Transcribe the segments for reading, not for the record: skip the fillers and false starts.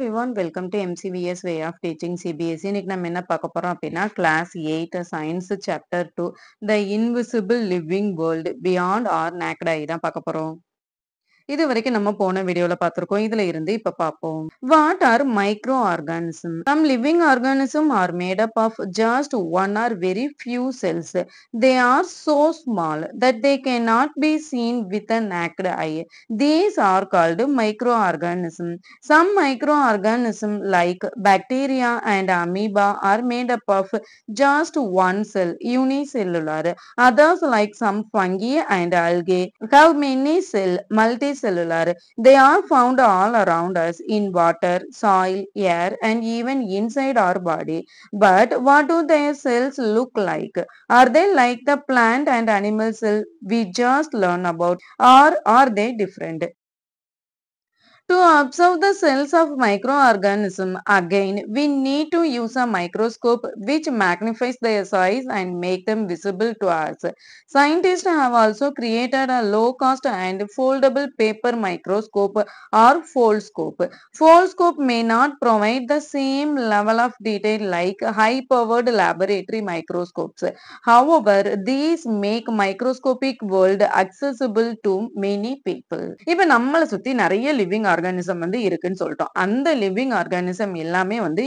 everyone, welcome to MCVS way of teaching CBSE. இன்னைக்கு நம்ம என்ன பார்க்க போறோம் அப்படின்னா class 8 science chapter 2 the invisible living world beyond our naked eye தான் பார்க்க போறோம். இது வரைக்கும் நம்ம போன வீடியோல பார்த்திருக்கோம். இதுல இருந்து இப்ப பார்ப்போம். What are microorganisms? Some living organisms are made up of just one or very few cells. They are so small that they cannot be seen with the naked eye. These are called microorganisms. Some microorganisms like bacteria and amoeba are made up of just one cell, unicellular. Others like some fungi and algae have many cells, multicellular. They are found all around us in water, soil, air, and even inside our body. But what do their cells look like? Are they like the plant and animal cell we just learned about, or are they different? To observe the cells of microorganisms, again, we need to use a microscope which magnifies their size and make them visible to us. Scientists have also created a low-cost and foldable paper microscope or foldscope. Foldscope may not provide the same level of detail like high-powered laboratory microscopes. However, these make microscopic world accessible to many people. இப்ப நம்மள சுத்தி நிறைய living organism வந்து இருக்குன்னு சொல்லிட்டோம். அந்த living organism எல்லாமே வந்து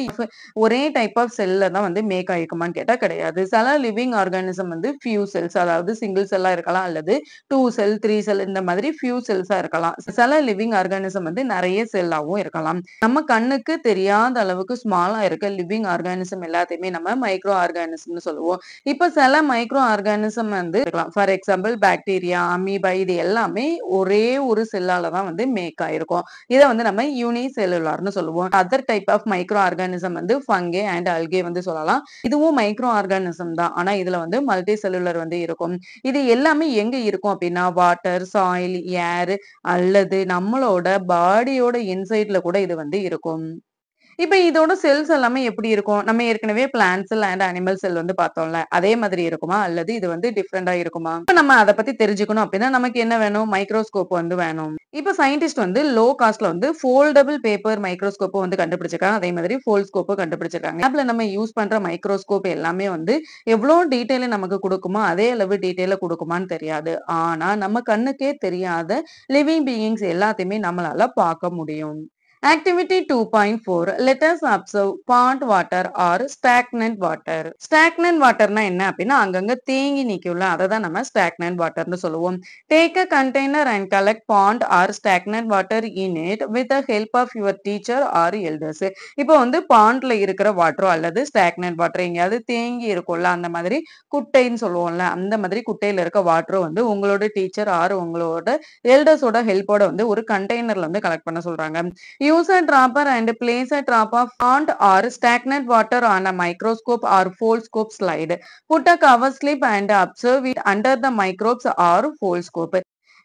ஒரே டைப் ஆஃப் செல்ல தான் வந்து மேக் ஆயிருக்குமான்னு கேட்டா கிடையாது. சில லிவிங் ஆர்கானிசம் வந்து ஃபியூ செல்ஸ், அதாவது சிங்கிள் செல்லா இருக்கலாம், அல்லது 2 செல் 3 செல் இந்த மாதிரி ஃபியூ செல்ஸா இருக்கலாம். சில லிவிங் ஆர்கானிசம் வந்து நிறைய செல்லாவும் இருக்கலாம். நம்ம கண்ணுக்கு தெரியாத அளவுக்கு ஸ்மாலா இருக்க லிவிங் ஆர்கானிசம் எல்லாத்தையுமே நம்ம மைக்ரோ ஆர்கானிசம்னு சொல்லுவோம். இப்ப சில மைக்ரோ ஆர்கானிசம் வந்து இருக்கலாம். ஃபார் எக்ஸாம்பிள் பாக்டீரியா, அமீபா இது எல்லாமே ஒரே ஒரு செல்லால தான் வந்து மேக் ஆயிருக்கும். இதை வந்து நம்ம யூனிசெல்லுலார்னு சொல்லுவோம். Other type of microorganism வந்து ஃபங்கை அண்ட் அல்கே வந்து சொல்லலாம். இதுவும் மைக்ரோ ஆர்கானிசம் தான், ஆனா இதுல வந்து மல்டி செல்லுலர் வந்து இருக்கும். இது எல்லாமே எங்க இருக்கும் அப்படின்னா வாட்டர், சாயில், ஏர் அல்லது நம்மளோட பாடியோட இன்சைட்ல கூட இது வந்து இருக்கும். இப்ப இதோட செல்ஸ் எல்லாமே எப்படி இருக்கும்? நம்ம ஏற்கனவே பிளான்ட் செல் அண்ட் அனிமல் செல் வந்து பார்த்தோம்ல, அதே மாதிரி இருக்குமா அல்லது இது வந்து டிஃபரெண்டா இருக்குமா? இப்ப நம்ம அதை பத்தி தெரிஞ்சுக்கணும் அப்படின்னா நமக்கு என்ன வேணும்? மைக்ரோஸ்கோப் வந்து வேணும். இப்ப சயின்டிஸ்ட் வந்து லோ காஸ்ட்ல வந்து ஃபோல்டபிள் பேப்பர் மைக்ரோஸ்கோப் வந்து கண்டுபிடிச்சிருக்காங்க. அதே மாதிரி ஃபோல்ஸ்கோப் கண்டுபிடிச்சிருக்காங்க. லேப்ல நம்ம யூஸ் பண்ற மைக்ரோஸ்கோப் எல்லாமே வந்து எவ்வளவு டீடைல் நமக்கு கொடுக்குமோ அதே அளவு டீடைல கொடுக்குமான்னு தெரியாது. ஆனா நம்ம கண்ணுக்கே தெரியாத லிவிங் பீயிங்ஸ் எல்லாத்தையுமே நம்மளால பார்க்க முடியும். Activity 2.4 Let us observe pond water or stagnant water. Stagnant waterனா என்ன அப்படின்னா அங்கங்க தேங்கி நிக்கும்ல, அதை தான் நம்ம stagnant waterன்னு சொல்லுவோம். Take a container and collect pond or stagnant water in it with the help of your teacher or elders. இப்போ வந்து பாண்ட்ல இருக்கிற வாட்டரோ அல்லது stagnant water எங்கேயாவது தேங்கி இருக்கும்ல, அந்த மாதிரி குட்டைன்னு சொல்லுவோம்ல, அந்த மாதிரி குட்டையில இருக்க வாட்டரோ வந்து உங்களோட டீச்சர் ஆர் உங்களோட எல்டர்ஸோட ஹெல்ப்போட வந்து ஒரு கண்டெய்னர்ல வந்து கலெக்ட் பண்ண சொல்றாங்க. Use a dropper and place a drop of pond or stagnant water on a microscope or foldscope slide. Put a cover slip and observe it under the microscope or foldscope.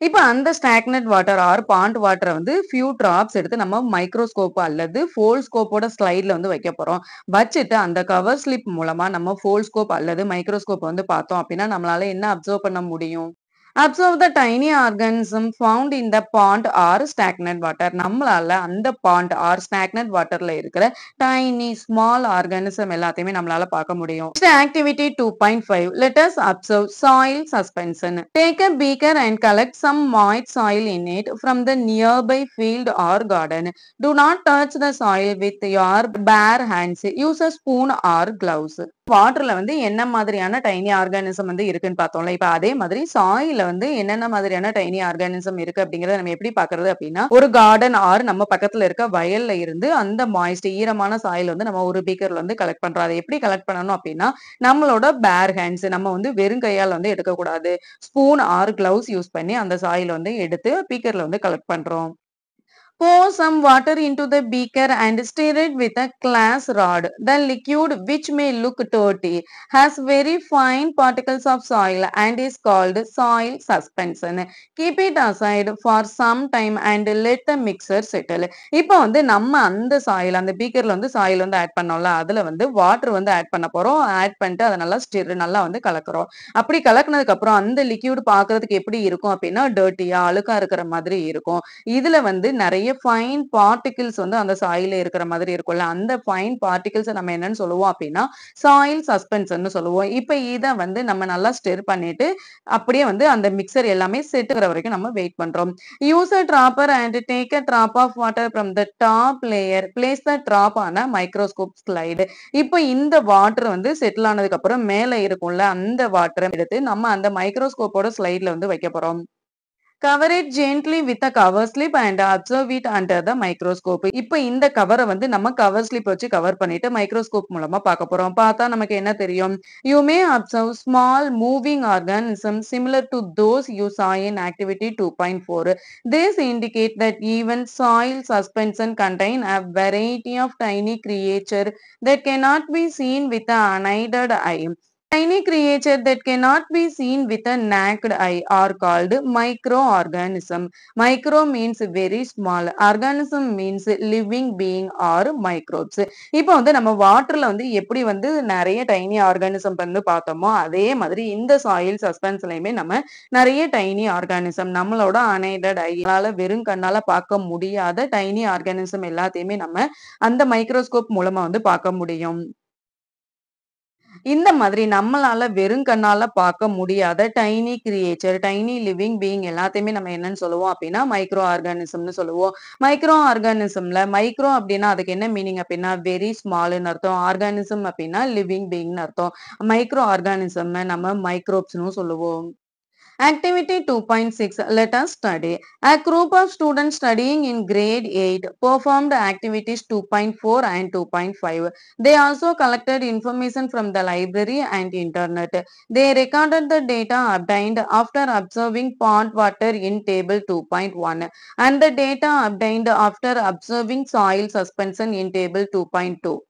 இப்ப அந்த stagnant water R bond வாட்டரை வந்து few drops எடுத்து நம்ம microscope அல்லது ஃபோல்ஸ்கோப்போட ஸ்லைட்ல வந்து வைக்க போறோம். வச்சுட்டு அந்த கவர் ஸ்லிப் மூலமா நம்ம ஃபோல்ஸ்கோப் அல்லது மைக்ரோஸ்கோப் வந்து பார்த்தோம் அப்படின்னா நம்மளால என்ன அப்சர்வ் பண்ண முடியும்? Observe the tiny organism found in the pond or stagnant water. நம்மளால அந்த pond or stagnant waterல இருக்கிற tiny small organism எல்லாத்தையுமே நம்மளால பார்க்க முடியும். Activity 2.5 Let us observe soil suspension. Take a beaker and collect some moist soil in it from the nearby field or garden. Do not touch the soil with your bare hands. Use a spoon or gloves. வாட்டர்ல வந்து என்ன மாதிரியான tiny organism வந்து இருக்குன்னு பார்த்தோம்ல, இப்ப அதே மாதிரி சாயில வந்து என்னென்ன மாதிரியான டைனி ஆர்கானிசம் இருக்கு அப்படிங்கறத நம்ம எப்படி பாக்குறது அப்படின்னா, ஒரு கார்டன் ஆர் நம்ம பக்கத்துல இருக்க வயல்ல இருந்து அந்த மாய்ஸ்ட் ஈரமான சாயில் வந்து நம்ம ஒரு பீக்கர்ல வந்து கலெக்ட் பண்றோம். அதை எப்படி கலெக்ட் பண்ணணும் அப்படின்னா நம்மளோட பேர் ஹேண்ட்ஸ், நம்ம வந்து வெறும் கையால வந்து எடுக்கக்கூடாது. ஸ்பூன் ஆர் கிளவுஸ் யூஸ் பண்ணி அந்த சாயில் வந்து எடுத்து பீக்கர்ல வந்து கலெக்ட் பண்றோம். Pour some water into the beaker and stir it with a glass rod. The liquid, which may look dirty, has very fine particles of soil and is called soil suspension. Keep it aside for some time and let the mixture settle. இப்போ வந்து நம்ம அந்த soil, அந்த பீக்கர்ல வந்து soil வந்து add பண்ணோம்ல, அதுல வந்து வாட்டர் வந்து ஆட் பண்ண போறோம். ஆட் பண்ணிட்டு அதை நல்லா நல்லா வந்து கலக்குறோம். அப்படி கலக்குனதுக்கு அப்புறம் அந்த லிக்யூட் பாக்குறதுக்கு எப்படி இருக்கும் அப்படின்னா டர்ட்டியா அழுக்கா இருக்கிற மாதிரி இருக்கும். இதுல வந்து நிறைய நெறைய ஃபைன் பார்ட்டிகிள்ஸ் வந்து அந்த சாயில்ல இருக்கிற மாதிரி இருக்கும்ல. அந்த ஃபைன் பார்ட்டிகிள்ஸ நம்ம என்னன்னு சொல்லுவோம் அப்டின்னா, சாயில் சஸ்பென்ஷன்னு சொல்லுவோம். இப்ப இத வந்து நம்ம நல்லா ஸ்டிர் பண்ணிட்டு, அப்படியே வந்து அந்த மிக்ஸர் எல்லாமே செட்டுக்கிற வரைக்கும் நம்ம வெயிட் பண்றோம். Use a dropper and take a drop of water from the top layer. Place the drop on a microscope slide. இப்ப இந்த வாட்டர் வந்து செட்டில் ஆனதுக்கு அப்புறம் மேல இருக்கும்ல, அந்த வாட்டர எடுத்து நம்ம அந்த மைக்ரோஸ்கோப்போட ஸ்லைட்ல வந்து வைக்க போறோம். Cover it gently with a cover slip and observe it under the microscope. இப்ப இந்த கவர வந்து நம்ம கவர் ஸ்லிப் வச்சு கவர் பண்ணிட்டு மைக்ரோஸ்கோப் மூலமா பார்க்க போறோம். பார்த்தா நமக்கு என்ன தெரியும்? You may observe small moving organisms similar to those you saw in activity 2.4. This indicate that even soil suspension contain a variety of tiny creature that cannot be seen with the unaided eye. Tiny creatures that cannot be seen with a naked eye are called microorganism. Micro means very small. Organism means living being or microbes. இப்போ வந்து நம்ம வாட்டர்ல வந்து எப்படி வந்து நிறைய tiny organism வந்து பார்த்தோமோ அதே மாதிரி இந்த சாயில் சஸ்பென்ஸ்லயுமே நம்ம நிறைய டைனி ஆர்கானிசம் நம்மளோட அனைடட் ஐயால வெறும் கண்ணால பார்க்க முடியாத டைனி ஆர்கானிசம் எல்லாத்தையுமே நம்ம அந்த மைக்ரோஸ்கோப் மூலமா வந்து பார்க்க முடியும். இந்த மாதிரி நம்மளால வெறும் கண்ணால பார்க்க முடியாத tiny creature, tiny living being எல்லாத்தையுமே நம்ம என்னன்னு சொல்லுவோம் அப்டின்னா, மைக்ரோ ஆர்கானிசம்னு சொல்லுவோம். மைக்ரோ ஆர்கானிசம்ல மைக்ரோ அப்டின்னா அதுக்கு என்ன மீனிங் அப்டின்னா, வெரி ஸ்மால்ன்னு அர்த்தம். ஆர்கானிசம் அப்டின்னா லிவிங் பீயிங்ன்னு அர்த்தம். மைக்ரோ ஆர்கானிசம்ம நம்ம மைக்ரோப்ஸ்ன்னு சொல்லுவோம். Activity 2.6. Let us study. A group of students studying in grade 8 performed activities 2.4 and 2.5. They also collected information from the library and internet. They recorded the data obtained after observing pond water in table 2.1 and the data obtained after observing soil suspension in table 2.2.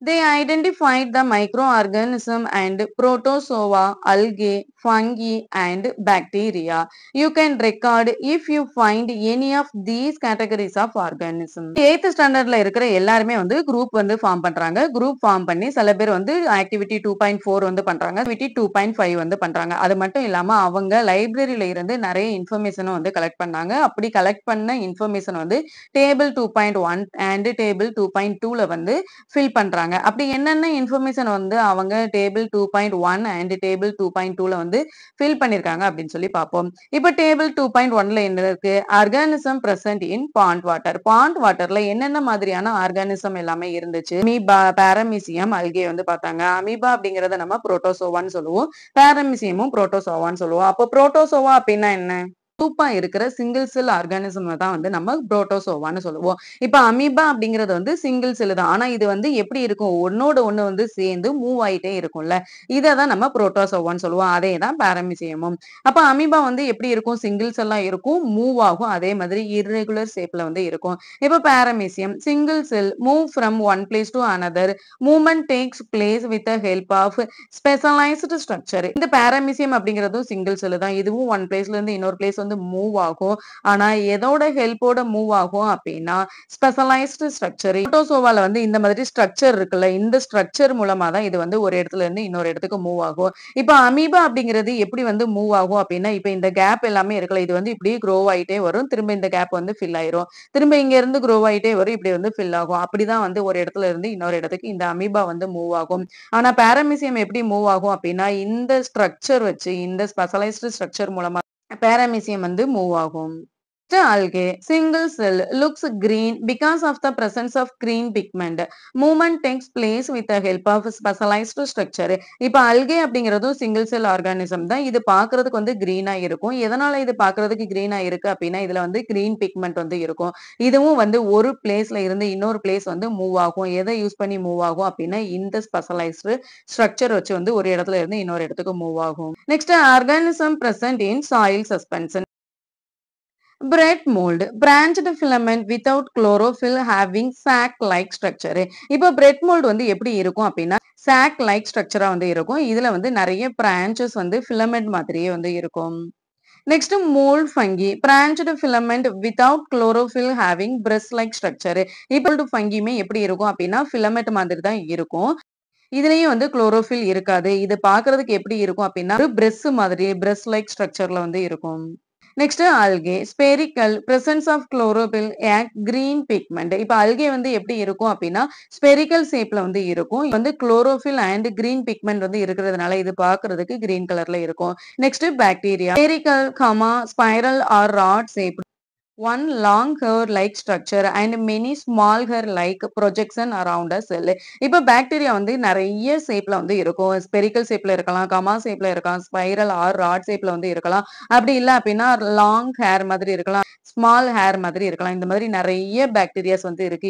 They identified the microorganism and protozoa, algae, fungi, and bacteria. You can record if you find any of these categories of organisms. 8th ஸ்டாண்டர்ட்ல இருக்கிற எல்லாருமே வந்து group வந்து form பண்றாங்க. Group form பண்ணி சில பேர் வந்து ஆக்டிவிட்டி 2.4 வந்து பண்றாங்க. ஆக்டிவிட்டி 2.5 வந்து பண்றாங்க. அது மட்டும் இல்லாம அவங்க லைப்ரரியில இருந்து நிறைய இன்ஃபர்மேஷனும் வந்து கலெக்ட் பண்ணாங்க. அப்படி கலெக்ட் பண்ண இன்ஃபர்மேஷன் வந்து டேபிள் 2.1 அண்ட் டேபிள் 2.2ல வந்து ஃபில் பண்றாங்க. அப்படி என்னென்ன இன்ஃபர்மேஷன் வந்து அவங்க டேபிள் 2.1 அண்ட் டேபிள் 2.2ல வந்து ஃபில் பண்ணிருக்காங்க அப்படின்னு சொல்லி பார்ப்போம். இப்போ டேபிள் 2.1ல என்ன இருக்கு? Organism present in pond water. Pond வாட்டர்ல என்னென்ன மாதிரியான ஆர்கானிசம் எல்லாமே இருந்துச்சு? அமீபா, பாரமீசியம், அல்கே வந்து பார்த்தாங்க. அமீபா அப்படிங்கறத நம்ம புரோட்டோசோவான்னு சொல்லுவோம். பாரமீசியமும் புரோட்டோசோவான்னு சொல்லுவோம். அப்போ புரோட்டோசோவா அப்படின்னா என்ன? குரூப்பா இருக்கிற சிங்கிள் செல் ஆர்கானிசம் தான் வந்து நம்ம புரோட்டோசோவான்னு சொல்லுவோம். இப்ப அமீபா அப்படிங்கிறது வந்து சிங்கிள் செல் தான். ஆனா இது வந்து எப்படி இருக்கும்? ஒன்னோட ஒண்ணு வந்து சேர்ந்து மூவ் ஆயிட்டே இருக்கும்ல. இததான் நம்ம புரோட்டோசோவான்னு சொல்லுவோம். அதே தான் பாரமீசியமும். அப்ப அமீபா வந்து எப்படி இருக்கும்? சிங்கிள் செல்லா இருக்கும், மூவ் ஆகும். அதே மாதிரி இர்ரெகுலர் ஷேப்ல வந்து இருக்கும். இப்ப paramecium single cell move from one place to another. Movement takes place with the help of specialised structure. இந்த பாரமீசியம் அப்படிங்கிறதும் சிங்கிள் செல் தான். இதுவும் ஒன் பிளேஸ்ல இருந்து இன்னொரு பிளேஸ் வந்து மூவ் ஆகும். ஆனா எதோட ஹெல்ப்போட மூவ் ஆகும் அப்படின்னா ஸ்பெஷலைஸ்டு ஸ்ட்ரக்சர். புரோட்டோசோவால வந்து இந்த மாதிரி ஸ்ட்ரக்சர் இருக்குல்ல, இந்த ஸ்ட்ரக்சர் மூலமா தான் இது வந்து ஒரு இடத்துல இருந்து இன்னொரு இடத்துக்கு மூவ் ஆகும். இப்ப அமீபா அப்படிங்கிறது எப்படி வந்து மூவ் ஆகும் அப்படின்னா, இப்ப இந்த கேப் எல்லாமே இருக்குல்ல, இது வந்து இப்படி க்ரோ ஆயிட்டே வரும். திரும்ப இந்த கேப் வந்து ஃபில் ஆயிரும். திரும்ப இங்க இருந்து க்ரோ ஆயிட்டே வரும். இப்படி வந்து ஃபில் ஆகும். அப்படிதான் வந்து ஒரு இடத்துல இருந்து இன்னொரு இடத்துக்கு இந்த அமீபா வந்து மூவ் ஆகும். ஆனா பாரமீசியம் எப்படி மூவ் ஆகும் அப்படின்னா, இந்த ஸ்ட்ரக்சர் வச்சு இந்த ஸ்பெஷலைஸ்டு ஸ்ட்ரக்சர் மூலமா பாரமீசியம் வந்து மூவ் ஆகும். Algae single cell looks green because of the presence of green pigment. Movement takes place with the help of specialized structure. இப்ப algae அப்படிங்கிறதும் சிங்கிள் செல் ஆர்கானிசம் தான். இது பார்க்கிறதுக்கு வந்து கிரீனா இருக்கும். எதனால இது பார்க்கிறதுக்கு கிரீனா இருக்கு அப்படின்னா, இதுல வந்து கிரீன் பிக்மெண்ட் வந்து இருக்கும். இதுவும் வந்து ஒரு பிளேஸ்ல இருந்து இன்னொரு பிளேஸ் வந்து மூவ் ஆகும். எதை யூஸ் பண்ணி மூவ் ஆகும் அப்படின்னா, இந்த ஸ்பெஷலைஸ்டு ஸ்ட்ரக்சர் வச்சு வந்து ஒரு இடத்துல இருந்து இன்னொரு இடத்துக்கு மூவ் ஆகும். நெக்ஸ்ட் ஆர்கானிசம் பிரசன்ட் இன் soil suspension. Bread mold, branched filament without chlorophyll having sac-like structure. இப்போ பிரெட் மோல்டு வந்து எப்படி இருக்கும் அப்படின்னா, சாக் லைக் ஸ்ட்ரக்சரா வந்து இருக்கும். இதுல வந்து நிறைய பிரான்ச்சஸ் வந்து ஃபிலமெண்ட் மாதிரியே வந்து இருக்கும். Next mould fungi, branched filament without chlorophyll having brush like structure. இப்போ ஃபங்கியுமே எப்படி இருக்கும் அப்படின்னா, ஃபிலமெண்ட் மாதிரி தான் இருக்கும். இதுலயும் வந்து குளோரோஃபில் இருக்காது. இது பார்க்கிறதுக்கு எப்படி இருக்கும் அப்படின்னா, ஒரு பிரஸ் மாதிரி பிரஸ் லைக் ஸ்ட்ரக்சர்ல வந்து இருக்கும். Next algae spherical presence of chlorophyll act green pigment. இப்ப அல்கே வந்து எப்படி இருக்கும் அப்படின்னா ஸ்பெரிக்கல் ஷேப்ல வந்து இருக்கும். இது வந்து குளோரோபில் அண்ட் கிரீன் பிக்மெண்ட் வந்து இருக்கிறதுனால இது பார்க்கிறதுக்கு கிரீன் கலர்ல இருக்கும். Next bacteria spherical spiral or rod shape one long hair-like structure and many small hair-like projection around a cell. இப்ப பாக்டீரியா வந்து நிறைய ஷேப்ல வந்து இருக்கும். ஸ்பெரிக்கல் ஷேப்ல இருக்கலாம், கமா ஷேப்ல இருக்கலாம், ஸ்பைரல் ஆர் ராட் ஷேப்ல வந்து இருக்கலாம். அப்படி இல்ல அப்படின்னா லாங் ஹேர் மாதிரி இருக்கலாம், ஸ்மால் ஹேர் மாதிரி இருக்கலாம். இந்த மாதிரி நிறைய பாக்டீரியாஸ் வந்து இருக்கு.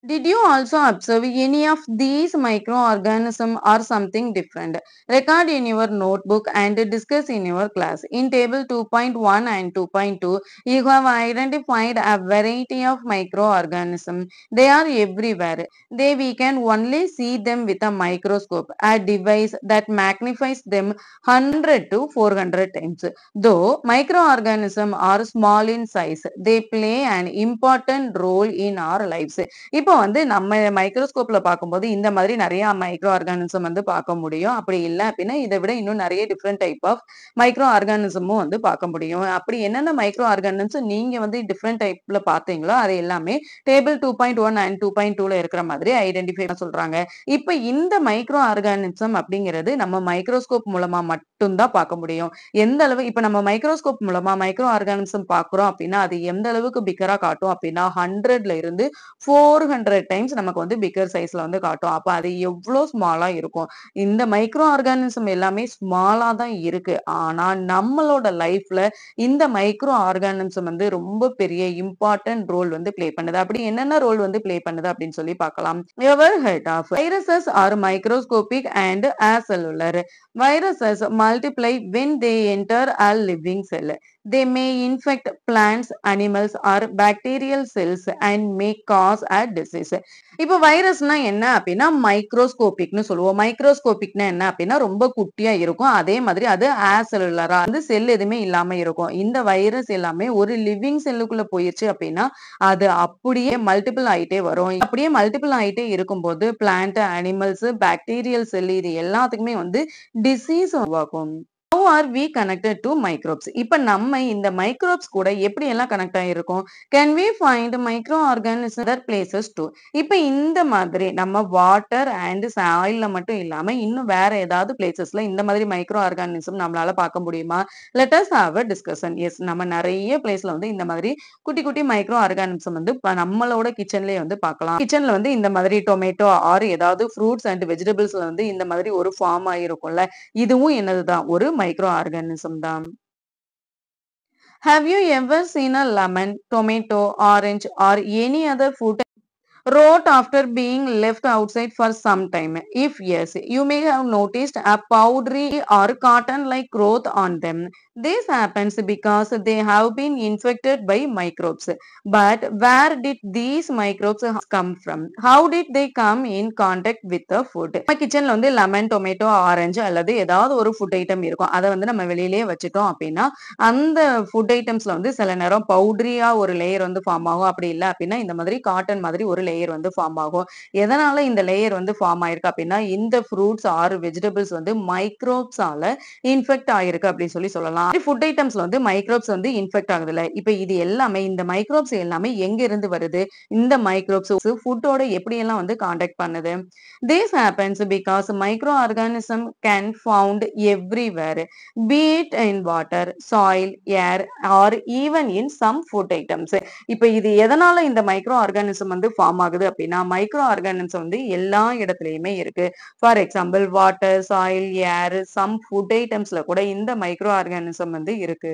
Did you also observe any of these microorganisms or something different? Record in your notebook and discuss in your class. In table 2.1 and 2.2, you have identified a variety of microorganisms. They are everywhere. We can only see them with a microscope, a device that magnifies them 100 to 400 times. Though microorganisms are small in size, they play an important role in our lives. இப்போ வந்து நம்ம மைக்ரோஸ்கோப்ல பார்க்கும்போது இந்த மாதிரி நிறைய micro organism வந்து பார்க்க முடியும். அப்படி இல்ல அப்படின்னா இதை விட இன்னும் நிறைய டிஃப்ரெண்ட் டைப் ஆஃப் மைக்ரோ ஆர்கானிசமும் வந்து பார்க்க முடியும். அப்படி என்னென்ன மைக்ரோ ஆர்கானிசம் நீங்க வந்து டிஃப்ரெண்ட் டைப்ல பார்த்தீங்களோ அது எல்லாமே டேபிள் 2.1 அண்ட் 2.2ல இருக்கிற மாதிரி ஐடென்டிஃபை சொல்றாங்க. இப்ப இந்த மைக்ரோ ஆர்கானிசம் அப்படிங்கிறது நம்ம மைக்ரோஸ்கோப் மூலமா மட்டும்தான் பார்க்க முடியும். எந்த அளவு இப்ப நம்ம மைக்ரோஸ்கோப் மூலமா மைக்ரோ ஆர்கானிசம் பார்க்கிறோம் அப்படின்னா அது எந்த அளவுக்கு பிக்கரா காட்டும் அப்படின்னா 100ல இருந்து 400 டைம்ஸ் நமக்கு வந்து பிக்கர் சைஸ்ல வந்து காட்டும். அப்ப அது எவ்வளவு ஸ்மாலா இருக்கும். இந்த மைக்ரோ ஆர்கானிசம் எல்லாமே ஸ்மாலா தான் இருக்கு. ஆனா நம்மளோட லைஃப்ல இந்த மைக்ரோ ஆர்கானிசம் வந்து ரொம்ப பெரிய இம்பார்ட்டன்ட் ரோல் வந்து பிளே பண்ணுது. அப்படி என்னென்ன ரோல் வந்து பிளே பண்ணுது அப்படின்னு சொல்லி பார்க்கலாம். Ever head of viruses are microscopic and acellular. Viruses multiply when they enter a living cell. They may infect plants, animals, or bacterial cells and may cause a disease. இப்போ வைரஸ்னா என்ன அப்படின்னா மைக்ரோஸ்கோபிக்னு சொல்லுவோம். மைக்ரோஸ்கோபிக்னா என்ன அப்படின்னா ரொம்ப குட்டியா இருக்கும். அதே மாதிரி அது ஆசெல்லுலரா வந்து செல் எதுவுமே இல்லாம இருக்கும். இந்த வைரஸ் எல்லாமே ஒரு லிவிங் செல்லுக்குள்ள போயிருச்சு அப்படின்னா அது அப்படியே மல்டிபிள் ஆயிட்டே வரும். அப்படியே மல்டிபிள் ஆயிட்டே இருக்கும்போது பிளான்ட், அனிமல்ஸ், பாக்டீரியல் செல் இது எல்லாத்துக்குமே வந்து டிசீஸ் உருவாக்கும். How are we connected to microbes? இப்ப நம்ம இந்த மைக்ரோப்ஸ் கூட எப்படி எல்லாம் connect ஆகிருக்கோம்? Can we find microorganisms other places too? இப்ப இந்த மாதிரி நம்ம வாட்டர் அண்ட் சாயில்ல மட்டும் இல்லாம இன்னும் வேற ஏதாவது பிளேசஸ்ல இந்த மாதிரி மைக்ரோ ஆர்கானிசம் நம்மளால பார்க்க முடியுமா? Let us have a discussion. Yes, நம்ம நிறைய பிளேஸ்ல வந்து இந்த மாதிரி குட்டி குட்டி மைக்ரோ ஆர்கானிசம் வந்து நம்மளோட கிச்சன்லயே வந்து பார்க்கலாம். கிச்சன்ல வந்து இந்த மாதிரி டொமேட்டோ ஆர் ஏதாவது ஃப்ரூட்ஸ் அண்ட் வெஜிடபிள்ஸ்ல வந்து இந்த மாதிரி ஒரு ஃபார்ம் ஆகிருக்கும்ல, இதுவும் என்னதுதான் ஒரு மைக்ரோ ஆர்கானிசம் தான். Have you ever seen a lemon, tomato, orange or any other fruit rot after being left outside for some time? If yes, you may have noticed a powdery or cotton-like growth on them. This happens because they have been infected by microbes. But where did these microbes come from? How did they come in contact with the food? நம்ம கிச்சன்ல வந்து lemon, tomato, orange அல்லது ஏதாவது ஒரு food item இருக்கும். அதை வந்து நம்ம வெளியிலேயே வச்சுட்டோம் அப்படின்னா அந்த ஃபுட் ஐட்டம்ஸ்ல வந்து சில நேரம் பவுடரியா ஒரு லேயர் வந்து ஃபார்ம் ஆகும். அப்படி இல்லை அப்படின்னா இந்த மாதிரி காட்டன் மாதிரி ஒரு லேயர் வந்து ஃபார்ம் ஆகும். எதனால இந்த லேயர் வந்து ஃபார்ம் ஆயிருக்கு அப்படின்னா இந்த ஃப்ரூட்ஸ் ஆர் வெஜிடபிள்ஸ் வந்து மைக்ரோப்ஸால இன்ஃபெக்ட் ஆயிருக்கு அப்படின்னு சொல்லலாம். ஃபுட் ஐட்டம்ஸ்ல வந்து மைக்ரோப்ஸ் வந்து இன்ஃபெக்ட் ஆகுது இல்ல. இப்ப இது எல்லாமே இந்த மைக்ரோப்ஸ் எல்லாமே எங்க இருந்து வருது? இந்த மைக்ரோப்ஸ் ஃபுட்டோட எப்படி எல்லாம் வந்து கான்டாக்ட் பண்ணுது? This happens because microorganism can found everywhere, be it in water, soil, air or even in some food items. இப்ப இது எதனால இந்த மைக்ரோ ஆர்கானிசம் வந்து ஃபார்ம் ஆகுது அப்படின்னா மைக்ரோ ஆர்கானிசம் வந்து எல்லா இடத்துலயுமே இருக்கு. For example water, soil, air, some food ஐட்டம்ஸ்ல கூட இந்த மைக்ரோ ஆர்கானிசம் வந்து இருக்கு.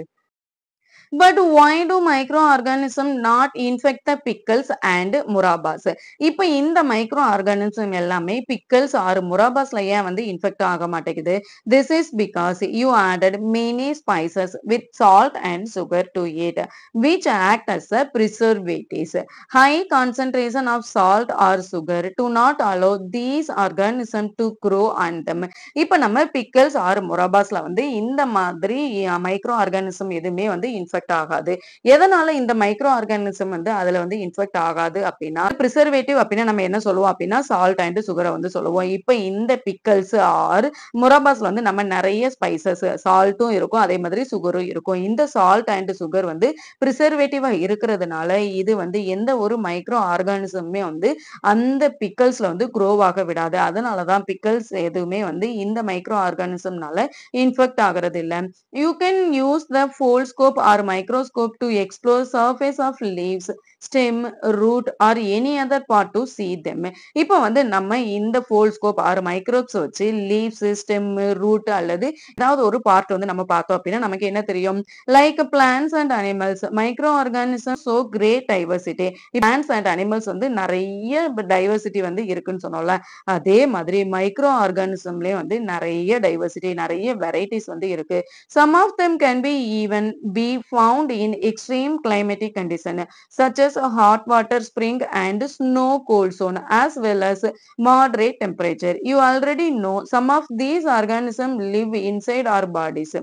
But why do microorganisms not infect the pickles and murabas? இப்ப இந்த மைக்ரோ ஆர்கானிசம் எல்லாமே பிக்கல்ஸ் ஆர் முராபாஸ்ல ஏன் வந்து இன்ஃபெக்ட் ஆக மாட்டேங்குது? This is because you added many spices with salt and sugar to it, which act as a preservatives. High concentration of salt or sugar do not allow these organisms to grow on them. இப்ப நம்ம pickles R முராபாஸ்ல வந்து இந்த மாதிரி micro organism எதுவுமே வந்து infect infect ஆகாது. எதனால இந்த மைக்ரோ ஆர்கானிசம் வந்து அதுல வந்து இன்ஃபெக்ட் ஆகாது அப்படின்னா, பிரிசர்வேட்டிவ் அப்படின்னா நம்ம என்ன சொல்லுவோம் அப்படின்னா, சால்ட் அண்ட் சுகர வந்து சொல்லுவோம். இப்ப இந்த பிக்கல்ஸ் ஆர் முராபாஸ்ல வந்து நம்ம நெறைய ஸ்பைசஸ் சால்ட்டும் இருக்கும். அதே மாதிரி சுகரும் இருக்கும். இந்த சால்ட் அண்ட் சுகர் வந்து பிரிசர்வேட்டிவா இருக்கிறதுனால, இது வந்து எந்த ஒரு மைக்ரோ ஆர்கானிசமுமே வந்து அந்த பிக்கல்ஸ்ல வந்து குரோ ஆக விடாது. அதனால தான் பிக்கல்ஸ் எதுவுமே வந்து இந்த மைக்ரோ ஆர்கானிசம்னால இன்ஃபெக்ட் ஆகுறது இல்ல. You can use the foldscope or microscope to explore surface of leaves, stem, root or any other part to see them. இப்போ வந்து நம்ம இந்த foldscope or microscopes வச்சு leaves, stem, root அல்லது ஏதாவது ஒரு பார்ட் வந்து நம்ம பார்த்தோம் அப்படின்னா நமக்கு என்ன தெரியும்? Like plants and animals, microorganisms show great diversity. Plants and animals வந்து நிறைய டைவர்சிட்டி வந்து இருக்குன்னு சொன்னோம்ல. அதே மாதிரி மைக்ரோ ஆர்கானிசம்லயே வந்து நிறைய டைவர்சிட்டி, நிறைய வெரைட்டிஸ் வந்து இருக்கு. Some of them can be even be found in extreme climatic condition such as a hot water spring and snow cold zone as well as moderate temperature. You already know some of these organisms live inside our bodies,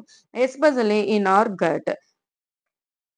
especially in our gut.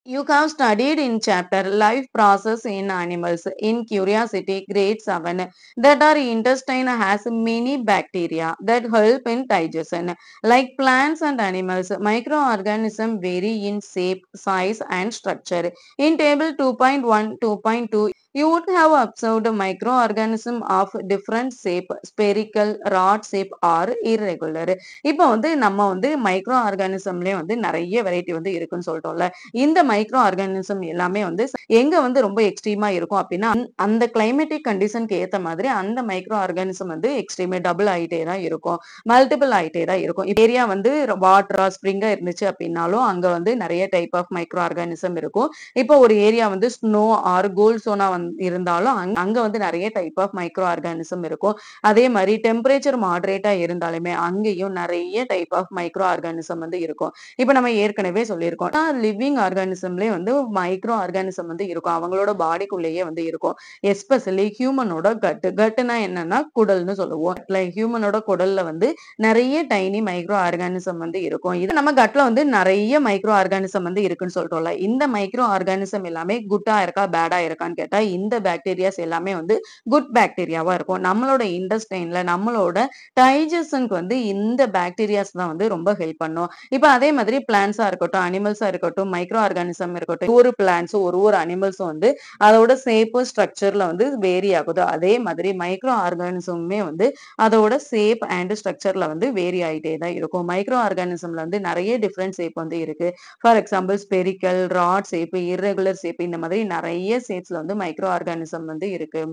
You have studied in chapter Life Process in Animals in Curiosity Grade 7 that our intestine has many bacteria that help in digestion. Like plants and animals, microorganisms vary in shape, size and structure. In table 2.1, 2.2, you would have observed microorganism of different shape, spherical, rod shape or irregular. இப்போ வந்து நம்ம வந்து micro ஆர்கானிசம்லயே வந்து நிறைய variety வந்து இருக்குன்னு சொல்லிட்டோம்ல. இந்த micro organism எல்லாமே வந்து எங்க வந்து ரொம்ப எக்ஸ்ட்ரீமா இருக்கும் அப்படின்னா, அந்த கிளைமேட்டிக் கண்டிஷனுக்கு ஏத்த மாதிரி அந்த மைக்ரோ ஆர்கானிசம் வந்து எக்ஸ்ட்ரீமே டபுள் ஆயிட்டே தான் இருக்கும். மல்டிபிள் ஆயிட்டே தான் இருக்கும். ஏரியா வந்து வாட்டரா, ஸ்ப்ரிங்கா இருந்துச்சு அப்படின்னாலும், அங்க வந்து நிறைய டைப் ஆஃப் மைக்ரோ ஆர்கானிசம் இருக்கும். இப்போ ஒரு ஏரியா வந்து ஸ்னோ ஆர் கோல்ட் சோனா இருந்தாலும், அங்க வந்து நிறைய டைப் ஆஃப் மைக்ரோ ஆர்கானிசம் இருக்கும். அதே மாரி டெம்பரேச்சர் மாடரேட்டா இருந்தாலுமே, அங்கேயும் நிறைய டைப் ஆஃப் மைக்ரோ ஆர்கானிசம் வந்து இருக்கும். இப்ப நம்ம ஏற்கனவே சொல்லியிருக்கோம். லிவிங் ஆர்கானிசம்லயே வந்து மைக்ரோ ஆர்கானிசம் வந்து இருக்கும். அவங்களோட பாடிக்குள்ளேயே வந்து இருக்கும். எஸ்பெஷலி ஹியூமனோட கட். கட்னா என்னன்னா குடல்னு சொல்லுவோம். ஹியூமனோட குடல்ல வந்து நிறைய டைனி மைக்ரோ ஆர்கானிசம் வந்து இருக்கும். இது நம்ம கட்ல வந்து நிறைய மைக்ரோ ஆர்கானிசம் வந்து இருக்குன்னு சொல்றோம்ல. இந்த மைக்ரோ ஆர்கானிசம் எல்லாமே குட்டா இருக்கா, பேடா இருக்கான்னு கேட்டா, இந்த பாக்டீரியாஸ் எல்லாமே வந்து குட் பாக்டீரியாவா இருக்கும். நம்மளோட இன்டெஸ்டைன்ல நம்மளோட டைஜஷனுக்கு வந்து இந்த பாக்டீரியாஸ் தான் வந்து ரொம்ப ஹெல்ப் பண்ணும். இப்ப அதே மாதிரி பிளான்ட்ஸா இருக்கட்டும், அனிமல்ஸா இருக்கட்டும், மைக்ரோ ஆர்கானிசம் இருக்கட்டும், ஒரு பிளான்ட்ஸும் ஒரு அனிமல்ஸும் வந்து அதோட ஷேப்பு, ஸ்ட்ரக்சர்ல வந்து வேரி ஆகுது. அதே மாதிரி மைக்ரோ ஆர்கானிசமுமே வந்து அதோட ஷேப் அண்ட் ஸ்ட்ரக்சர்ல வந்து வேரி ஆயிட்டே தான் இருக்கும். மைக்ரோ ஆர்கானிசம்ல வந்து நிறைய டிஃபரெண்ட் ஷேப் வந்து இருக்கு. For example spherical, rod shape, irregular shape இந்த மாதிரி நிறைய ஷேப்ஸ்ல வந்து மைக்ரோ ஆர்கானிசம் வந்து இருக்கு.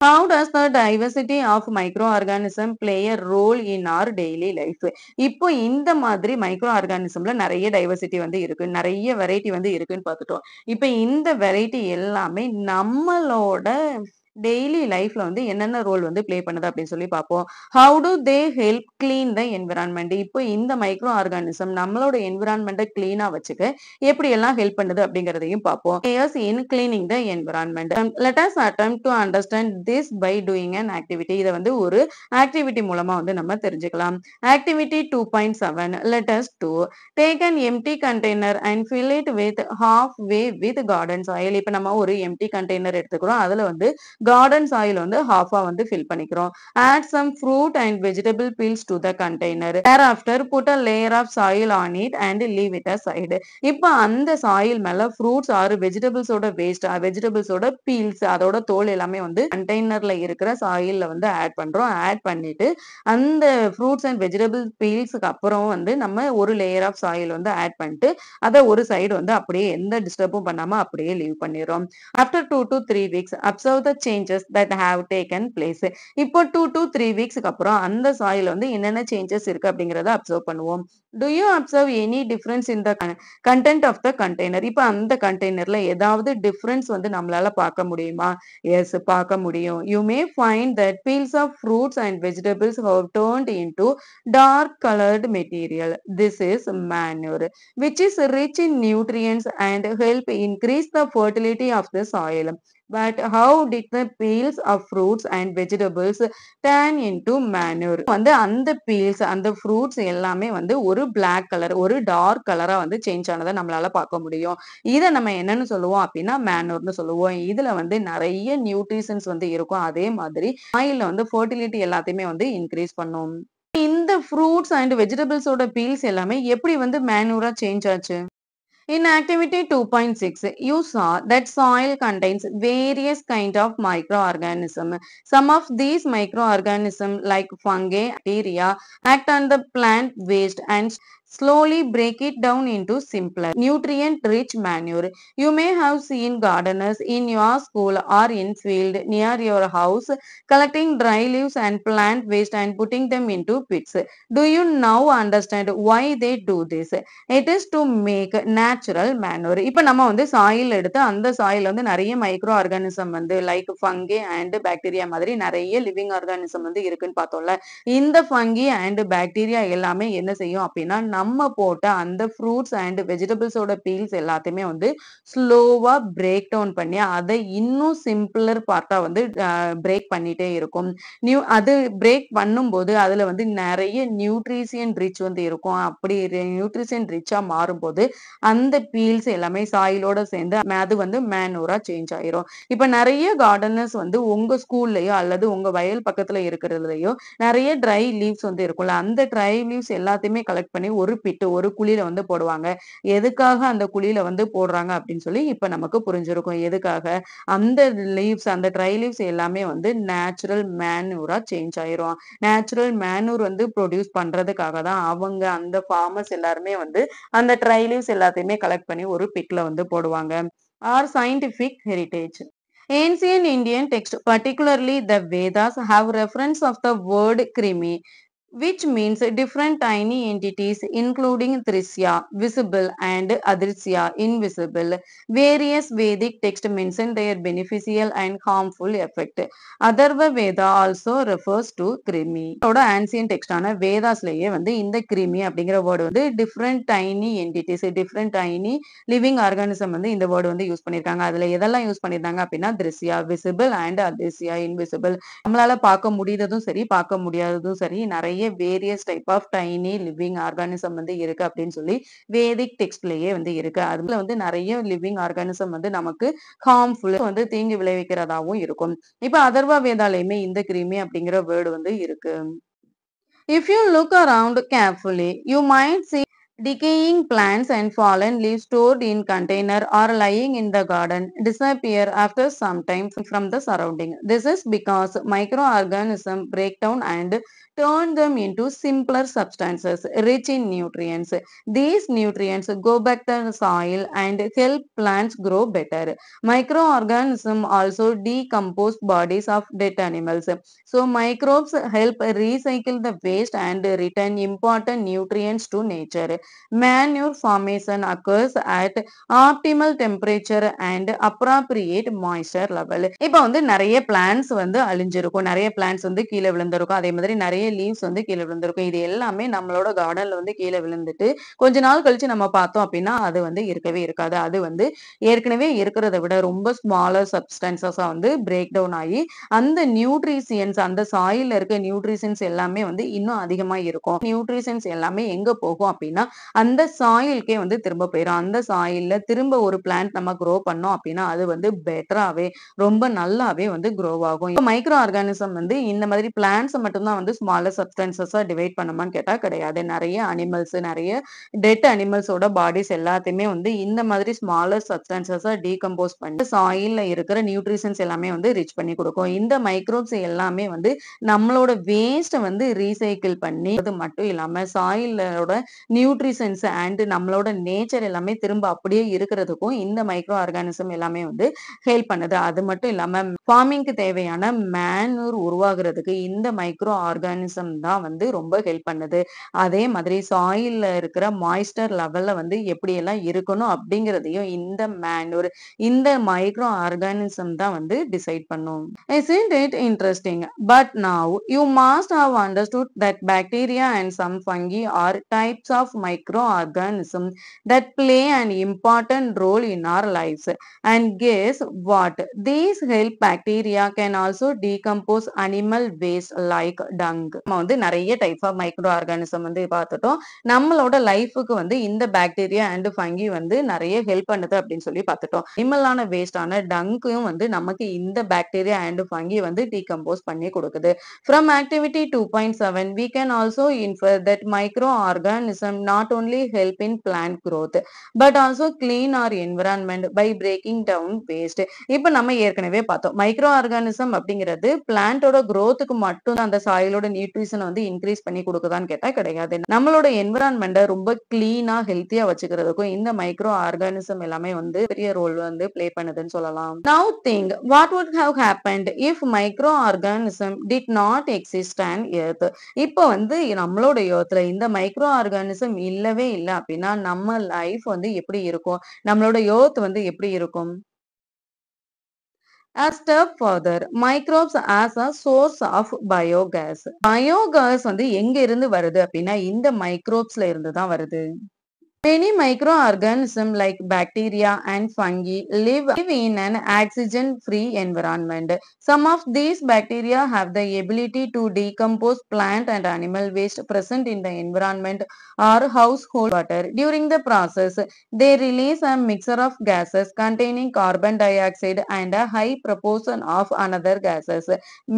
How does the diversity of microorganism play a role in our daily life? இப்போ இந்த மாதிரி மைக்ரோ ஆர்கானிசம்ல நிறைய டைவர்சிட்டி வந்து இருக்கு. நிறைய வெரைட்டி வந்து இருக்குன்னு பார்த்துட்டோம். இப்ப இந்த வெரைட்டி எல்லாமே நம்மளோட டெய்லி லைஃப்ல வந்து என்னென்ன ரோல் வந்து ப்ளே பண்ணுது அப்படின்னு சொல்லி பார்ப்போம். How to they help clean the environment? இப்போ இந்த மைக்ரோ ஆர்கானிசம் நம்மளோட என்விரான்மெண்ட்டை கிளீனா வச்சுக்க எப்படி எல்லாம் ஹெல்ப் பண்ணுது அப்படிங்கிறதையும் பார்ப்போம். In cleaning the environment. Let us attempt to understand this by doing an activity. இதை வந்து ஒரு ஆக்டிவிட்டி மூலமா வந்து நம்ம தெரிஞ்சுக்கலாம். Activity 2.7 let us do take an empty container and fill it with halfway with garden soil. இப்போ நம்ம ஒரு empty container எடுத்துக்கிறோம். அதுல வந்து garden soil வந்து half-ஆ வந்து fill பண்ணிக்கிறோம். Add some fruit and vegetable peels to the container. Thereafter put a layer of soil on it and leave it aside. இப்போ அந்த சாயில் மேல ஃப்ரூட்ஸ் ஆர் வெஜிடபிள்ஸோட வேஸ்ட், வெஜிடபிள்ஸோட பீல்ஸ் அதோட தோல் எல்லாமே வந்து கண்டெய்னர்ல இருக்கிற சாயில்ல வந்து ஆட் பண்றோம். ஆட் பண்ணிட்டு அந்த ஃப்ரூட்ஸ் அண்ட் வெஜிடபிள் பீல்ஸ்க்கு அப்புறம் வந்து நம்ம ஒரு லேயர் ஆஃப் சாயில் வந்து ஆட் பண்ணிட்டு அதை ஒரு சைடு வந்து அப்படியே எந்த டிஸ்டர்பும் பண்ணாம அப்படியே லீவ் பண்ணிடுறோம். After 2 to 3 weeks, observe the changes that have taken place. இப்போ 2 to 3 வீக்ஸ்க்கு அப்புறம் அந்த சாயில் வந்து என்னென்ன சேஞ்சஸ் இருக்கு அப்படிங்கறத அப்சர்வ் பண்ணுவோம். Do you observe any difference in the content of the container? இப்போ அந்த கண்டெய்னர்ல ஏதாவது டிஃபரன்ஸ் வந்து நம்மளால பார்க்க முடியுமா? எஸ், பார்க்க முடியும். You may find that peels of fruits and vegetables have turned into dark colored material. This is manure, which is rich in nutrients and help increase the fertility of the soil. But how did the peels of fruits and vegetables turn into manure? வந்து அந்த peels, அந்த fruits எல்லாமே வந்து ஒரு black color, ஒரு dark color-ஆ வந்து change ஆனத நம்மளால பார்க்க முடியும். இத நம்ம என்னன்னு சொல்லுவோம் அப்டின்னா, மேனூர்ன்னு சொல்லுவோம். இதுல வந்து நெறைய நியூட்ரிஷன்ஸ் வந்து இருக்கும். அதே மாதிரி சாயில்ல வந்து ஃபெர்டிலிட்டி எல்லாத்தையுமே வந்து இன்கிரீஸ் பண்ணும். இந்த ஃப்ரூட்ஸ் அண்ட் வெஜிடபிள்ஸோட பீல்ஸ் எல்லாமே எப்படி வந்து மேனூரா சேஞ்ச் ஆச்சு? In activity 2.6, you saw that soil contains various kind of microorganisms. Some of these microorganisms like fungi, bacteria act on the plant waste and slowly break it down into simpler, nutrient-rich manure. You may have seen gardeners in your school or in field near your house collecting dry leaves and plant waste and putting them into pits. Do you now understand why they do this? It is to make natural manure. இப்ப நம்ம வந்து soil எடுத்து அந்த சாயில்ல வந்து நெறைய microorganism வந்து like fungi and bacteria மாதிரி நெறைய லிவிங் ஆர்கானிசம் வந்து இருக்குன்னு பார்த்தோம்ல. இந்த ஃபங்கி அண்ட் பாக்டீரியா எல்லாமே என்ன செய்யும் அப்டின்னா, நம்ம போட்ட அந்த ஃப்ரூட்ஸ் அண்ட் வெஜிடபிள்ஸோட பீல்ஸ் எல்லாத்தையுமே வந்து ஸ்லோவா பிரேக் டவுன் பண்ணி அத இன்னும் சிம்பிளர் பார்ட்டா வந்து பிரேக் பண்ணிட்டே இருக்கும். அது பிரேக் பண்ணும்போது அதுல வந்து நெறைய நியூட்ரிஷியன் ரிச் வந்து இருக்கும். அப்படி நியூட்ரிஷியன் ரிச்சா மாறும்போது அந்த பீல்ஸ் எல்லாமே சாயிலோட சேர்ந்து அது வந்து மேனூரா சேஞ்ச் ஆயிரும். இப்ப நெறைய கார்டனர்ஸ் வந்து உங்க ஸ்கூல்லயோ அல்லது உங்க வயல் பக்கத்துல இருக்கிறதுலயோ நெறைய ட்ரை லீவ்ஸ் வந்து இருக்கும்ல. அந்த ட்ரை லீவ்ஸ் எல்லாத்தையுமே கலெக்ட் பண்ணி ஒரு பிட், ஒரு குழியில வந்து போடுவாங்க. எதுக்காக அந்த குழியில வந்து போடுறாங்க அப்படின்னு சொல்லி இப்ப நமக்கு புரிஞ்சிருக்கும். எதுக்காக? அந்த லீவ்ஸ், அந்த ட்ரை லீவ்ஸ் எல்லாமே வந்து நேச்சுரல் மேன்யூரா சேஞ்ச் ஆயிரும். நேச்சுரல் மேன்யூர் வந்து ப்ரொடியூஸ் பண்றதுக்காக தான் அவங்க அந்த ஃபார்மர்ஸ் எல்லாருமே வந்து அந்த ட்ரை லீவ்ஸ் எல்லாத்தையுமே கலெக்ட் பண்ணி ஒரு பிட்ல வந்து போடுவாங்க. Our scientific heritage. Ancient Indian texts, particularly the Vedas, have reference of the word krimi, which means different tiny entities including Trisya, visible, and Adrisya, invisible. Various Vedic texts mention their beneficial and harmful effect. Atharva Veda also refers to krimi. ஓட ancient textஆன வேதாஸ்லயே வந்து இந்த கிருமி அப்படிங்கிற word வந்து different tiny entities, different tiny living organism வந்து இந்த word வந்து use பண்ணியிருக்காங்க. அதுல எதெல்லாம் யூஸ் பண்ணியிருந்தாங்க அப்படின்னா திருஷ்யா, விசிபிள் அண்ட் அதிர்சியா, இன்விசிபிள். நம்மளால பார்க்க முடியறதும் சரி, பார்க்க முடியாததும் சரி, நெறைய various type of tiny living organism வந்து இருக்கு அப்படின்னு சொல்லி வேதிக் டெக்ஸ்ட்லயே வந்து இருக்கு. அதுல வந்து நெறைய லிவிங் ஆர்கானிசம் வந்து நமக்கு ஹார்ம்ஃபுல் வந்து தீங்கு விளைவிக்கிறதாவும் இருக்கும். இப்ப அதர்வா வேதாலயுமே இந்த கிருமி அப்படிங்கிற வேர்டு வந்து இருக்கு. If you look around carefully, you might see decaying plants and fallen leaves stored in container or lying in the garden disappear after some time from the surrounding. This is because microorganisms break down and turn them into simpler substances rich in nutrients. These nutrients go back to the soil and help plants grow better. Microorganisms also decompose bodies of dead animals. So microbes help recycle the waste and return important nutrients to nature. Manure formation occurs at optimal temperature and appropriate moisture level. இப்போ வந்து நிறைய plants வந்து அழிஞ்சிருக்கும், நிறைய plants வந்து கீழே விழுந்திருக்கும், அதே மாதிரி நிறைய leaves வந்து கீழே விழுந்திருக்கும். இது எல்லாமே நம்மளோட கார்டன்ல வந்து கீழே விழுந்துட்டு கொஞ்ச நாள் கழிச்சு நம்ம பார்த்தோம் அப்படின்னா அது வந்து இருக்கவே இருக்காது. அது வந்து ஏற்கனவே இருக்கிறத விட ரொம்ப ஸ்மாலர் சப்ஸ்டன்சஸா வந்து பிரேக் டவுன் ஆகி அந்த நியூட்ரிஷியன்ஸ், அந்த சாயில்ல இருக்க நியூட்ரிஷியன்ஸ் எல்லாமே வந்து இன்னும் அதிகமா இருக்கும். நியூட்ரிஷியன்ஸ் எல்லாமே எங்க போகும் அப்படின்னா அந்த சாயிலுக்கே வந்து திரும்ப போயிடும். அந்த சாயில்ல திரும்ப ஒரு பிளான்ட் நம்ம க்ரோ பண்ணோம் அப்படின்னா அது வந்து பெட்டராவே ரொம்ப நல்லாவே வந்து க்ரோ ஆகும். இப்போ மைக்ரோ ஆர்கானிசம் வந்து இந்த மாதிரி பிளான்ட்ஸ் மட்டும்தான் வந்து ஸ்மாலர் சப்ஸ்டன்சஸா டிவைட் பண்ணுமான்னு கேட்டா கிடையாது. நிறைய அனிமல்ஸ், நிறைய டெட் அனிமல்ஸோட பாடிஸ் எல்லாத்தையுமே வந்து இந்த மாதிரி ஸ்மாலர் சப்ஸ்டன்சஸா டீகம்போஸ் பண்ணி சாயில்ல இருக்கிற நியூட்ரிஷன்ஸ் எல்லாமே வந்து ரிச் பண்ணி கொடுக்கும். இந்த மைக்ரோப்ஸ் எல்லாமே வந்து நம்மளோட வேஸ்ட்டை வந்து ரீசைக்கிள் பண்ணி அது மட்டும் இல்லாம சாயிலோட நியூட்ரிஷன்ஸ் அண்ட் நம்மளோட நேச்சர் எல்லாமே திரும்ப அப்படியே இருக்கிறதுக்கும் இந்த மைக்ரோ ஆர்கானிசம் எல்லாமே வந்து ஹெல்ப் பண்ணுது. அது மட்டும் இல்லாம ஃபார்மிங்க்கு தேவையான மேனூர் உருவாகிறதுக்கு இந்த மைக்ரோ ஆர்கானிசம் தான் வந்து ரொம்ப ஹெல்ப் பண்ணுது. அதே மாதிரி சாயில்ல இருக்கிற மாய்ஸ்டர் லெவல்ல வந்து எப்படியெல்லாம் இருக்கணும் அப்படிங்கிறதையும் இந்த மேனூர், இந்த மைக்ரோ ஆர்கானிசம் தான் வந்து டிசைட் பண்ணும். Isn't it interesting? But now you must have understood that bacteria and some fungi are types of microorganisms that play an important role in our lives. And guess what? These help bacteria can also decompose animal waste like dung. நம்ம வந்து நிறைய type of microorganism வந்து பார்த்துட்டோம். நம்மளோட லைஃபுக்கு வந்து இந்த bacteria and funky வந்து நிறைய ஹெல்ப் பண்ணுது அப்படின்னு சொல்லி பார்த்துட்டோம். அனிமலான வேஸ்டான டங்கையும் வந்து நமக்கு இந்த பாக்டீரியா அண்ட் ஃபங்கி வந்து டீகம்போஸ் பண்ணி கொடுக்குது. From activity 2.7, we can also infer that microorganisms not only help in plant growth but also clean our environment by breaking down waste. இப்போ நம்ம ஏற்கனவே பார்த்தோம் மைக்ரோ ஆர்கானிசம் அப்படிங்கிறது பிளான்ட்டோட growthக்கு மட்டும் அந்த சாயிலோட நியூட்ரிஷனை வந்து இன்க்ரீஸ் பண்ணி கொடுக்குதான்னு கேட்டா கிடையாது. நம்மளோட என்விரான்மெண்ட்டை ரொம்ப கிளீனா ஹெல்த்தியா வச்சுக்கிறதுக்கும் இந்த மைக்ரோ ஆர்கானிசம் எல்லாமே வந்து பெரிய ரோல் வந்து பிளே பண்ணுதுன்னு சொல்லலாம். Now think what would have happened if micro organism did not exist on earth. இப்போ வந்து நம்மளோட எர்த்ல இந்த மைக்ரோ ஆர்கானிசம் இல்லவே இல்லை அப்படின்னா நம்ம லைஃப் வந்து எப்படி இருக்கும், நம்மளோட எர்த் வந்து எப்படி இருக்கும்? A step further, microbes as a source of biogas. Biogas வந்து எங்க இருந்து வருது அப்படின்னா இந்த மைக்ரோப்ஸ்ல இருந்து தான் வருது. Many microorganisms like bacteria and fungi live in an oxygen-free environment. Some of these bacteria have the ability to decompose plant and animal waste present in the environment or household water. During the process, they release a mixture of gases containing carbon dioxide and a high proportion of another gases,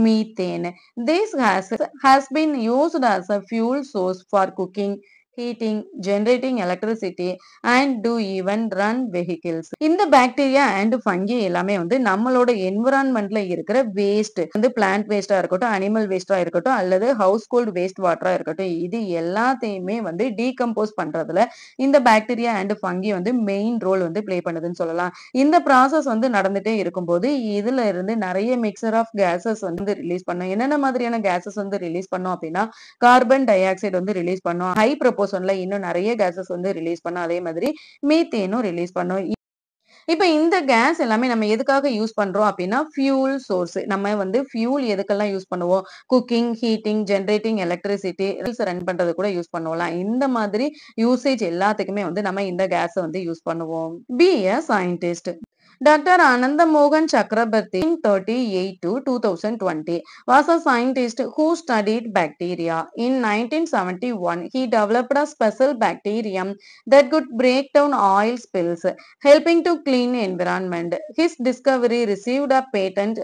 methane. This gas has been used as a fuel source for cooking, heating, generating electricity and do even run vehicles. இந்த bacteria and funky எல்லாமே வந்து நம்மளோட என்விரான்மெண்ட்ல இருக்கிற waste வந்து plant வேஸ்டா இருக்கட்டும், animal வேஸ்டா இருக்கட்டும், அல்லது ஹவுஸ் ஹோல்ட் வேஸ்ட் வாட்டரா இருக்கட்டும், இது எல்லாத்தையுமே வந்து டீகம்போஸ் பண்றதுல இந்த பாக்டீரியா அண்ட் ஃபங்கி வந்து மெயின் ரோல் வந்து பிளே பண்ணுதுன்னு சொல்லலாம். இந்த ப்ராசஸ் வந்து நடந்துட்டே இருக்கும்போது இதுல இருந்து நிறைய மிக்சர் ஆஃப் கேசஸ் வந்து ரிலீஸ் பண்ணும். என்னென்ன மாதிரியான கேசஸ் வந்து ரிலீஸ் பண்ணும் அப்படின்னா கார்பன் டை ஆக்சைடு வந்து ரிலீஸ் பண்ணும், ஹை ப்ரொபோர்ஷன்ல இன்னும் நிறைய கேசஸ் வந்து ரிலீஸ் பண்ணும், அதே மாதிரி மீத்தேனும் ரிலீஸ் பண்ணும். இப்ப இந்த கேஸ் எல்லாமே நம்ம எதுக்காக யூஸ் பண்றோம் அப்படின்னா ஃபியூல் சோர்ஸ். நம்ம வந்து ஃபியூல் எதுக்கெல்லாம் யூஸ் பண்ணுவோம்? Cooking, heating, generating electricity run பண்றது கூட யூஸ் பண்ணுவோம்ல. இந்த மாதிரி யூசேஜ் எல்லாத்துக்குமே வந்து நம்ம இந்த கேஸ வந்து யூஸ் பண்ணுவோம். B a scientist. Dr. Ananda Mohan Chakrabarty in 1938 to 2020 was a scientist who studied bacteria. In 1971, he developed a special bacterium that could break down oil spills, helping to clean environment. His discovery received a patent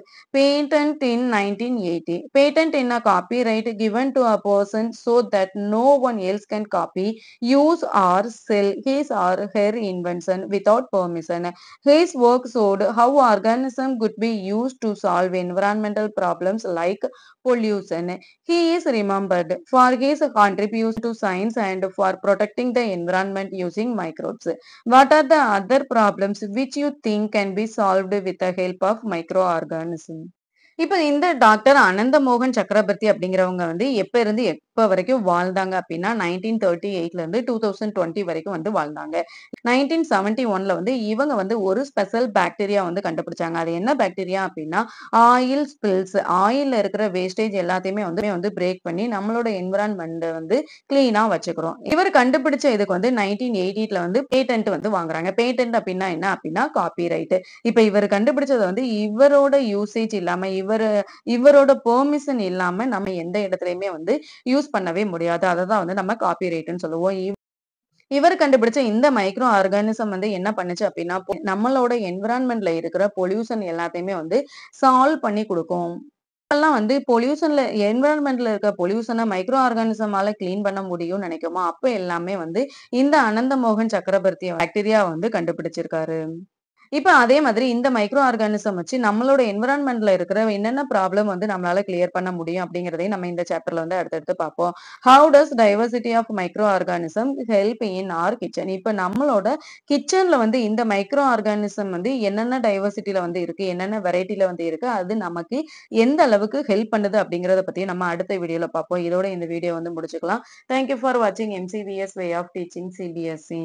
in 1980. Patent in a copyright given to a person so that no one else can copy, use or sell his or her invention without permission. His work showed how organisms could be used to solve environmental problems like pollution. He is remembered for his contribution to science and for protecting the environment using microbes. What are the other problems which you think can be solved with the help of microorganisms? இப்ப இந்த doctor அனந்த மோகன் சக்கரவர்த்தி அப்படிங்கிறவங்க வந்து எப்ப இருந்து எப்ப வரைக்கும் வாழ்ந்தாங்க அப்படின்னா 1938ல இருந்து 2020 வரைக்கும் வந்து வாழ்ந்தாங்க. 1971ல வந்து இவங்க வந்து ஒரு ஸ்பெஷல் பாக்டீரியா வந்து கண்டுபிடிச்சாங்க. அது என்ன பாக்டீரியா அப்படின்னா ஆயில் ஸ்பில்ஸ். ஆயில்ல இருக்கிற வேஸ்டேஜ் எல்லாத்தையுமே வந்து பிரேக் பண்ணி நம்மளோட என்விரான்மெண்ட் வந்து கிளீனா வச்சுக்கிறோம். இவர் கண்டுபிடிச்ச இதுக்கு வந்து 1980ல வந்து பேட்டன்ட் வந்து வாங்குறாங்க. பேட்டன்ட் அப்படின்னா என்ன அப்படின்னா காப்பிரைட். இப்ப இவர் கண்டுபிடிச்சது வந்து இவரோட யூசேஜ் இல்லாம இவரோட பெர்மிஷன் இல்லாம நம்ம எந்த இடத்துலயுமே வந்து யூஸ் பண்ணவே முடியாது. அததான் வந்து நம்ம காப்பிரைட்னு சொல்லுவோம். இவர் கண்டுபிடிச்ச இந்த மைக்ரோ ஆர்கானிசம் வந்து என்ன பண்ணுச்சு அப்படின்னா நம்மளோட என்விரான்மெண்ட்ல இருக்கிற பொல்யூஷன் எல்லாத்தையுமே வந்து சால்வ் பண்ணி கொடுக்கும். எல்லாம் வந்து பொல்யூஷன்ல என்விரான்மெண்ட்ல இருக்க பொல்யூஷனை மைக்ரோ ஆர்கானிசமால கிளீன் பண்ண முடியும்னு நினைக்குமோ அப்ப எல்லாமே வந்து இந்த அனந்த மோகன் சக்கரவர்த்தி பாக்டீரியா வந்து கண்டுபிடிச்சிருக்காரு. இப்ப அதே மாதிரி இந்த மைக்ரோ ஆர்கானிசம் வச்சு நம்மளோட என்விரான்மெண்ட்ல இருக்கிற என்னென்ன ப்ராப்ளம் வந்து நம்மளால கிளியர் பண்ண முடியும் அப்படிங்கறதையும் நம்ம இந்த சாப்டர்ல வந்து அடுத்தடுத்து பார்ப்போம். How does diversity of microorganism help in our kitchen? இப்ப நம்மளோட கிச்சன்ல வந்து இந்த மைக்ரோ ஆர்கானிசம் வந்து என்னென்ன டைவர்சிட்டியில வந்து இருக்கு, என்னென்ன வெரைட்டில வந்து இருக்கு, அது நமக்கு எந்த அளவுக்கு ஹெல்ப் பண்ணுது அப்படிங்கறத பத்தி நம்ம அடுத்த வீடியோல பார்ப்போம். இதோட இந்த வீடியோ வந்து முடிச்சுக்கலாம். தேங்க்யூ ஃபார் வாட்சிங் MCVS way of teaching CBSE.